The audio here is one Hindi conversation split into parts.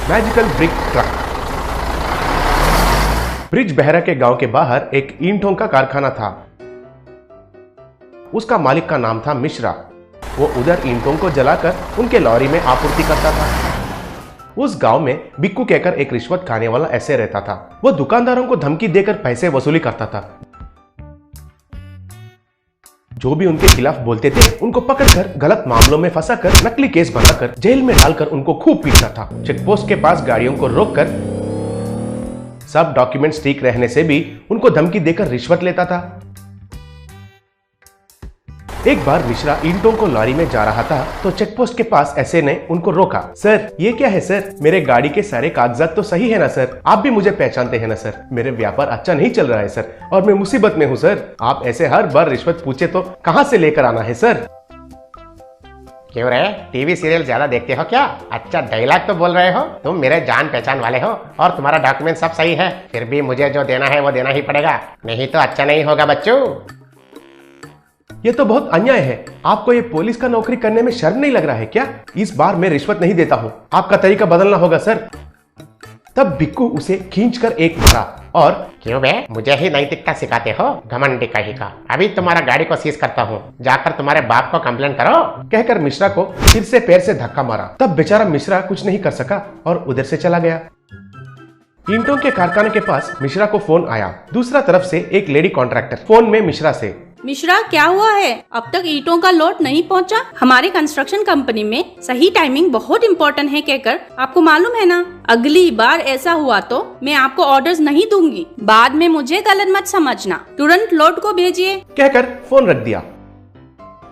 Magical brick truck. Bridge Behera के गांव के बाहर एक ईंटों का कारखाना था। उसका मालिक का नाम था मिश्रा। वो उधर ईंटों को जलाकर उनके लॉरी में आपूर्ति करता था। उस गांव में बिक्कू कहकर एक रिश्वत खाने वाला ऐसे रहता था। वो दुकानदारों को धमकी देकर पैसे वसूली करता था। जो भी उनके खिलाफ बोलते थे उनको पकड़कर गलत मामलों में फंसाकर नकली केस बनाकर जेल में डालकर उनको खूब पीटता था। चेकपोस्ट के पास गाड़ियों को रोककर सब डॉक्यूमेंट्स ठीक रहने से भी उनको धमकी देकर रिश्वत लेता था। एक बार मिश्रा ईंटों को लॉरी में जा रहा था तो चेकपोस्ट के पास एसए ने उनको रोका। सर, ये क्या है सर? मेरे गाड़ी के सारे कागजात तो सही है ना सर? आप भी मुझे पहचानते हैं ना सर? मेरे व्यापार अच्छा नहीं चल रहा है सर और मैं मुसीबत में हूँ सर। आप ऐसे हर बार रिश्वत पूछे तो कहाँ से लेकर आना है सर? क्यों रे, टीवी सीरियल ज्यादा देखते हो क्या? अच्छा डायलॉग तो बोल रहे हो। तुम मेरे जान पहचान वाले हो और तुम्हारा डॉक्यूमेंट सब सही है, फिर भी मुझे जो देना है वो देना ही पड़ेगा, नहीं तो अच्छा नहीं होगा बच्चों। ये तो बहुत अन्याय है। आपको ये पुलिस का नौकरी करने में शर्म नहीं लग रहा है क्या? इस बार मैं रिश्वत नहीं देता हूँ, आपका तरीका बदलना होगा सर। तब बिक्कू उसे खींचकर एक मारा और क्यों बे, मुझे ही नैतिकता सिखाते हो? घमंडी कहीं का। अभी तुम्हारा गाड़ी को सीज करता हूँ, जाकर तुम्हारे बाप को कंप्लेंट करो, कहकर मिश्रा को सिर से पैर से धक्का मारा। तब बेचारा मिश्रा कुछ नहीं कर सका और उधर से चला गया। ईंटों के कारखाने के पास मिश्रा को फोन आया। दूसरा तरफ से एक लेडी कॉन्ट्रैक्टर फोन में मिश्रा से, मिश्रा क्या हुआ है? अब तक ईंटों का लोड नहीं पहुंचा? हमारी कंस्ट्रक्शन कंपनी में सही टाइमिंग बहुत इम्पोर्टेंट है कहकर आपको मालूम है ना। अगली बार ऐसा हुआ तो मैं आपको ऑर्डर्स नहीं दूंगी। बाद में मुझे गलत मत समझना। तुरंत लोड को भेजिए, कहकर फोन रख दिया।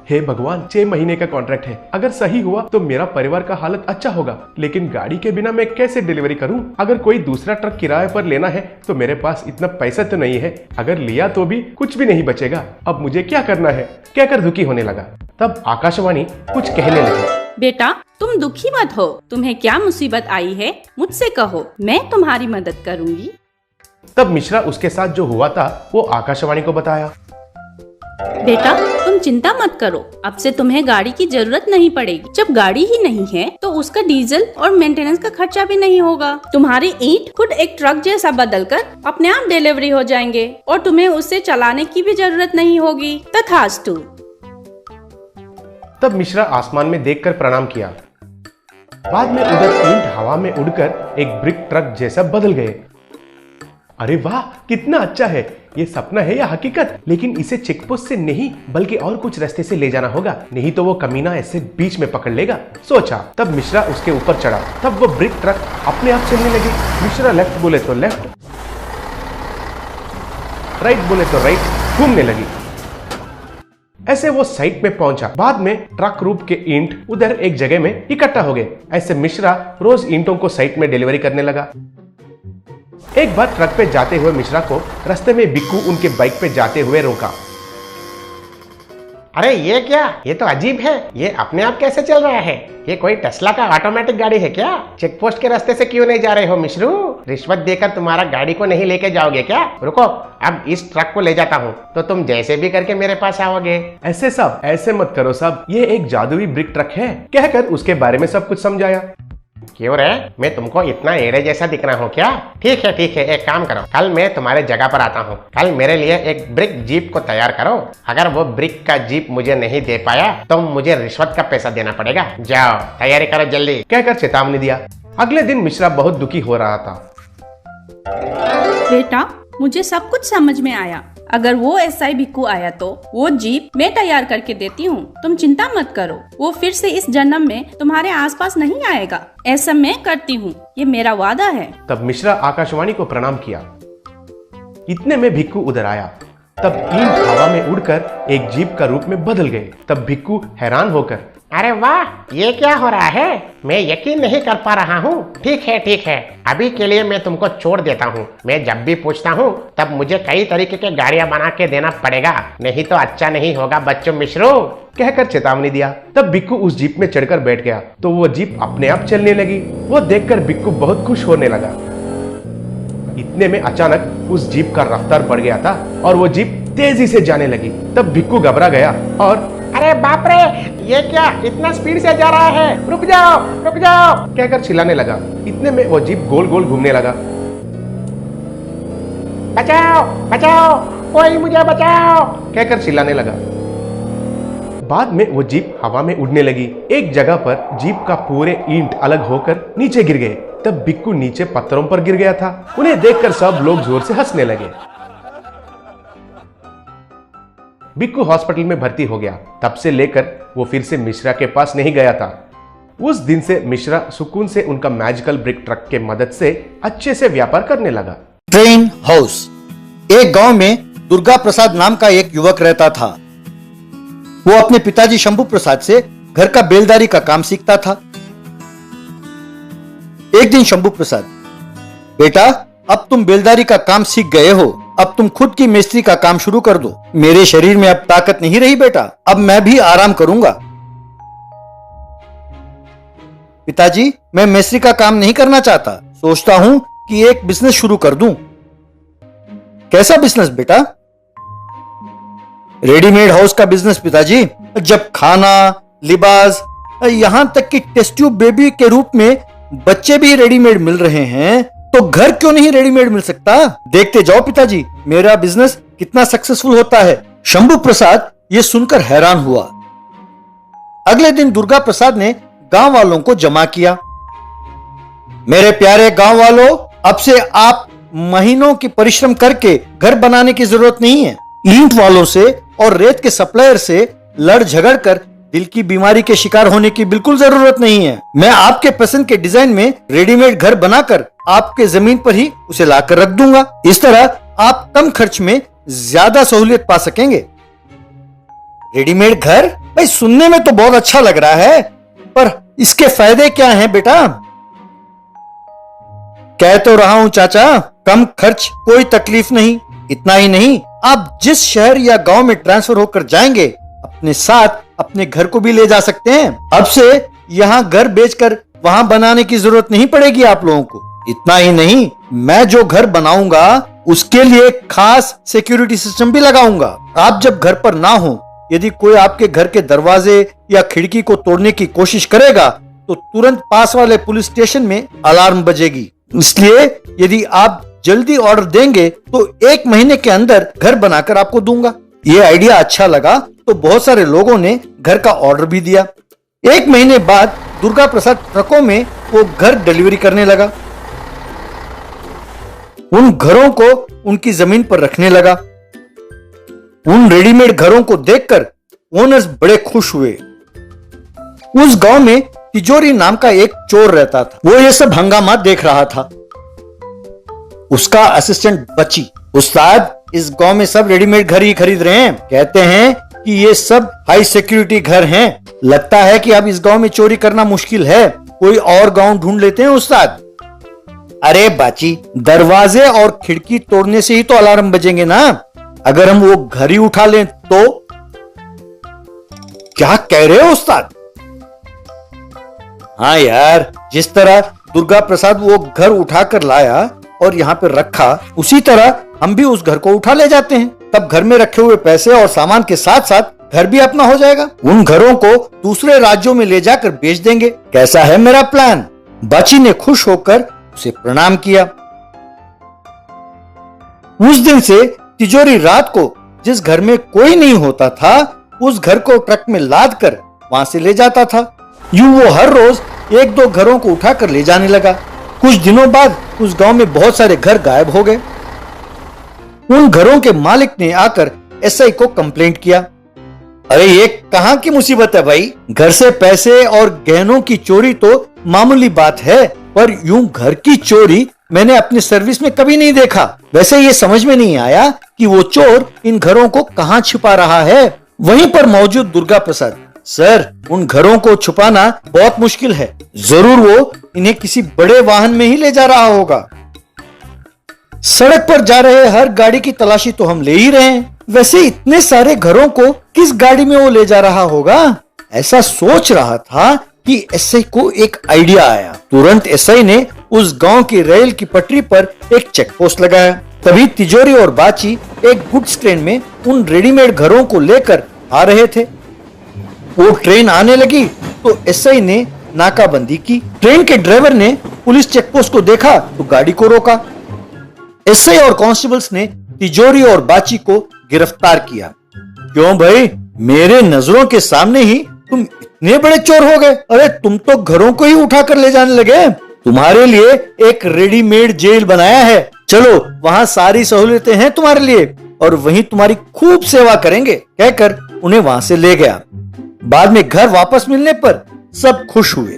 हे भगवान, 6 महीने का कॉन्ट्रैक्ट है। अगर सही हुआ तो मेरा परिवार का हालत अच्छा होगा, लेकिन गाड़ी के बिना मैं कैसे डिलीवरी करूं? अगर कोई दूसरा ट्रक किराए पर लेना है तो मेरे पास इतना पैसा तो नहीं है। अगर लिया तो भी कुछ भी नहीं बचेगा। अब मुझे क्या करना है? कहकर दुखी होने लगा। तब आकाशवाणी कुछ कहने लगी। बेटा तुम दुखी मत हो। तुम्हें क्या मुसीबत आई है मुझसे कहो, मैं तुम्हारी मदद करूंगी। तब मिश्रा उसके साथ जो हुआ था वो आकाशवाणी को बताया। बेटा तुम चिंता मत करो, अब से तुम्हें गाड़ी की जरूरत नहीं पड़ेगी। जब गाड़ी ही नहीं है तो उसका डीजल और मेंटेनेंस का खर्चा भी नहीं होगा। तुम्हारी ईंट खुद एक ट्रक जैसा बदलकर अपने आप डिलीवरी हो जाएंगे और तुम्हें उसे चलाने की भी जरूरत नहीं होगी। तथास्तु। तब मिश्रा आसमान में देखकर प्रणाम किया। बाद में उधर ईंट हवा में उड़कर एक ब्रिक ट्रक जैसा बदल गए। अरे वाह, कितना अच्छा है। ये सपना है या हकीकत? लेकिन इसे चेकपोस्ट से नहीं बल्कि और कुछ रास्ते से ले जाना होगा, नहीं तो वो कमीना ऐसे बीच में पकड़ लेगा, सोचा। तब मिश्रा उसके ऊपर चढ़ा। तब वो ब्रिक ट्रक अपने आप चलने लगी। मिश्रा लेफ्ट बोले तो लेफ्ट, राइट बोले तो राइट घूमने लगी। ऐसे वो साइट में पहुंचा। बाद में ट्रक रूप के ईंट उधर एक जगह में इकट्ठा हो गए। ऐसे मिश्रा रोज ईंटों को साइट में डिलीवरी करने लगा। एक बार ट्रक पे जाते हुए मिश्रा को रास्ते में बिक्कू उनके बाइक पे जाते हुए रोका। अरे ये क्या? ये तो अजीब है। ये अपने आप कैसे चल रहा है? ये कोई टेस्ला का ऑटोमेटिक गाड़ी है क्या? चेकपोस्ट के रास्ते से क्यों नहीं जा रहे हो मिश्रू? रिश्वत देकर तुम्हारा गाड़ी को नहीं लेके जाओगे क्या? रुको, अब इस ट्रक को ले जाता हूँ तो तुम जैसे भी करके मेरे पास आओगे। ऐसे सब ऐसे मत करो साहब, ये एक जादुई ब्रिक ट्रक है, कहकर उसके बारे में सब कुछ समझाया। क्यों रे, मैं तुमको इतना एड़े जैसा दिख रहा हूँ क्या? ठीक है, एक काम करो, कल मैं तुम्हारे जगह पर आता हूँ। कल मेरे लिए एक ब्रिक जीप को तैयार करो। अगर वो ब्रिक का जीप मुझे नहीं दे पाया तो मुझे रिश्वत का पैसा देना पड़ेगा। जाओ तैयारी करो जल्दी, कहकर चेतावनी दिया। अगले दिन मिश्रा बहुत दुखी हो रहा था। बेटा मुझे सब कुछ समझ में आया। अगर वो एसआई बिक्कू आया तो वो जीप मैं तैयार करके देती हूँ, तुम चिंता मत करो। वो फिर से इस जन्म में तुम्हारे आसपास नहीं आएगा, ऐसा मैं करती हूँ, ये मेरा वादा है। तब मिश्रा आकाशवाणी को प्रणाम किया। इतने में भिक्कू उधर आया। तब ईंट हवा में उड़कर एक जीप का रूप में बदल गए। तब भिक्कू हैरान होकर, अरे वाह, ये क्या हो रहा है? मैं यकीन नहीं कर पा रहा हूँ। ठीक है, अभी के लिए मैं तुमको छोड़ देता हूँ। मैं जब भी पूछता हूँ तब मुझे कई तरीके के गाड़ियाँ बना के देना पड़ेगा, नहीं तो अच्छा नहीं होगा बच्चों मिश्रू, कहकर चेतावनी दिया। तब बिक्कू उस जीप में चढ़कर बैठ गया तो वो जीप अपने आप चलने लगी। वो देखकर बिक्कू बहुत खुश होने लगा। इतने में अचानक उस जीप का रफ्तार बढ़ गया था और वो जीप तेजी से जाने लगी। तब बिक्कू घबरा गया और अरे बाप रे, ये क्या इतना स्पीड से जा रहा है, रुक जाओ रुक जाओ। कहकर चिल्लाने लगा। इतने में वो जीप गोल गोल घूमने लगा। बचाओ बचाओ, कोई मुझे बचाओ। कहकर चिल्लाने लगा। बाद में वो जीप हवा में उड़ने लगी। एक जगह पर जीप का पूरे ईंट अलग होकर नीचे गिर गए। तब बिक्कू नीचे पत्थरों पर गिर गया था। उन्हें देखकर सब लोग जोर से हंसने लगे। बिक्कू हॉस्पिटल में भर्ती हो गया। तब से लेकर वो फिर से मिश्रा के पास नहीं गया था। उस दिन से मिश्रा सुकून से उनका मैजिकल ब्रिक ट्रक के मदद से अच्छे से व्यापार करने लगा। Train house. एक गांव में दुर्गा प्रसाद नाम का एक युवक रहता था। वो अपने पिताजी शंभू प्रसाद से घर का बेलदारी का काम सीखता था। एक दिन शंभू प्रसाद, बेटा अब तुम बेलदारी का काम सीख गए हो, अब तुम खुद की मिस्त्री का काम शुरू कर दो। मेरे शरीर में अब ताकत नहीं रही बेटा, अब मैं भी आराम करूंगा। पिताजी मैं मिस्त्री का काम नहीं करना चाहता, सोचता हूं कि एक बिजनेस शुरू कर दूं। कैसा बिजनेस बेटा? रेडीमेड हाउस का बिजनेस पिताजी। जब खाना, लिबास, यहां तक कि टेस्ट ट्यूब बेबी के रूप में बच्चे भी रेडीमेड मिल रहे हैं, तो घर क्यों नहीं रेडीमेड मिल सकता? देखते जाओ पिताजी मेरा बिजनेस कितना सक्सेसफुल होता है। शंभू प्रसाद ये सुनकर हैरान हुआ। अगले दिन दुर्गा प्रसाद ने गांव वालों को जमा किया। मेरे प्यारे गांव वालों, अब से आप महीनों की परिश्रम करके घर बनाने की जरूरत नहीं है। ईंट वालों से और रेत के सप्लायर से लड़ झगड़ कर दिल की बीमारी के शिकार होने की बिल्कुल जरूरत नहीं है। मैं आपके पसंद के डिजाइन में रेडीमेड घर बनाकर आपके जमीन पर ही उसे लाकर रख दूंगा। इस तरह आप कम खर्च में ज्यादा सहूलियत पा सकेंगे। रेडीमेड घर? भाई सुनने में तो बहुत अच्छा लग रहा है, पर इसके फायदे क्या हैं बेटा? कह तो रहा हूं चाचा, कम खर्च कोई तकलीफ नहीं। इतना ही नहीं, आप जिस शहर या गांव में ट्रांसफर होकर जाएंगे अपने साथ अपने घर को भी ले जा सकते हैं। अब से यहाँ घर बेचकर वहां बनाने की जरूरत नहीं पड़ेगी आप लोगों को। इतना ही नहीं, मैं जो घर बनाऊंगा उसके लिए खास सिक्योरिटी सिस्टम भी लगाऊंगा। आप जब घर पर ना हो, यदि कोई आपके घर के दरवाजे या खिड़की को तोड़ने की कोशिश करेगा तो तुरंत पास वाले पुलिस स्टेशन में अलार्म बजेगी। इसलिए यदि आप जल्दी ऑर्डर देंगे तो 1 महीने के अंदर घर बनाकर आपको दूंगा। ये आइडिया अच्छा लगा तो बहुत सारे लोगों ने घर का ऑर्डर भी दिया। 1 महीने बाद दुर्गा प्रसाद ट्रकों में वो घर डिलीवरी करने लगा। उन घरों को उनकी जमीन पर रखने लगा। उन रेडीमेड घरों को देखकर ओनर्स बड़े खुश हुए। उस गांव में तिजोरी नाम का एक चोर रहता था। वो ये सब हंगामा देख रहा था। उसका असिस्टेंट बची, उस्ताद इस गांव में सब रेडीमेड घर ही खरीद रहे हैं, कहते हैं कि ये सब हाई सिक्योरिटी घर हैं। लगता है कि अब इस गांव में चोरी करना मुश्किल है, कोई और गांव ढूंढ लेते हैं उस्ताद। अरे बाची, दरवाजे और खिड़की तोड़ने से ही तो अलार्म बजेंगे ना, अगर हम वो घर ही उठा लें तो? क्या कह रहे हो उस्ताद? हाँ यार, जिस तरह दुर्गा प्रसाद वो घर उठाकर लाया और यहाँ पे रखा, उसी तरह हम भी उस घर को उठा ले जाते हैं। तब घर में रखे हुए पैसे और सामान के साथ साथ घर भी अपना हो जाएगा। उन घरों को दूसरे राज्यों में ले जाकर बेच देंगे। कैसा है मेरा प्लान? बाची ने खुश होकर उसे प्रणाम किया। उस दिन से तिजोरी रात को जिस घर में कोई नहीं होता था, उस घर को ट्रक में लाद कर वहां से ले जाता था। यूं वो हर रोज 1-2 घरों को उठाकर ले जाने लगा। कुछ दिनों बाद उस गांव में बहुत सारे घर गायब हो गए। उन घरों के मालिक ने आकर एसआई को कंप्लेंट किया। अरे ये कहां की मुसीबत है भाई? घर से पैसे और गहनों की चोरी तो मामूली बात है, पर यूं घर की चोरी मैंने अपनी सर्विस में कभी नहीं देखा। वैसे ये समझ में नहीं आया कि वो चोर इन घरों को कहां छुपा रहा है। वहीं पर मौजूद दुर्गा प्रसाद, सर उन घरों को छुपाना बहुत मुश्किल है, जरूर वो इन्हें किसी बड़े वाहन में ही ले जा रहा होगा। सड़क पर जा रहे हर गाड़ी की तलाशी तो हम ले ही रहे हैं, वैसे इतने सारे घरों को किस गाड़ी में वो ले जा रहा होगा? ऐसा सोच रहा था कि एसआई को एक आइडिया आया। तुरंत एसआई ने उस गांव की रेल की पटरी पर एक चेक पोस्ट लगाया। तभी तिजोरी और बाची एक गुड्स ट्रेन में उन रेडीमेड घरों को लेकर आ रहे थे। वो ट्रेन आने लगी तो एसआई ने नाकाबंदी की। ट्रेन के ड्राइवर ने पुलिस चेकपोस्ट को देखा तो गाड़ी को रोका। एसआई और कांस्टेबल्स ने तिजोरी और बाची को गिरफ्तार किया। क्यों भाई, मेरे नजरों के सामने ही तुम इतने बड़े चोर हो गए? अरे तुम तो घरों को ही उठाकर ले जाने लगे। तुम्हारे लिए एक रेडीमेड जेल बनाया है, चलो वहां सारी सहूलियतें हैं तुम्हारे लिए और वहीं तुम्हारी खूब सेवा करेंगे, कहकर उन्हें वहां से ले गया। बाद में घर वापस मिलने पर सब खुश हुए।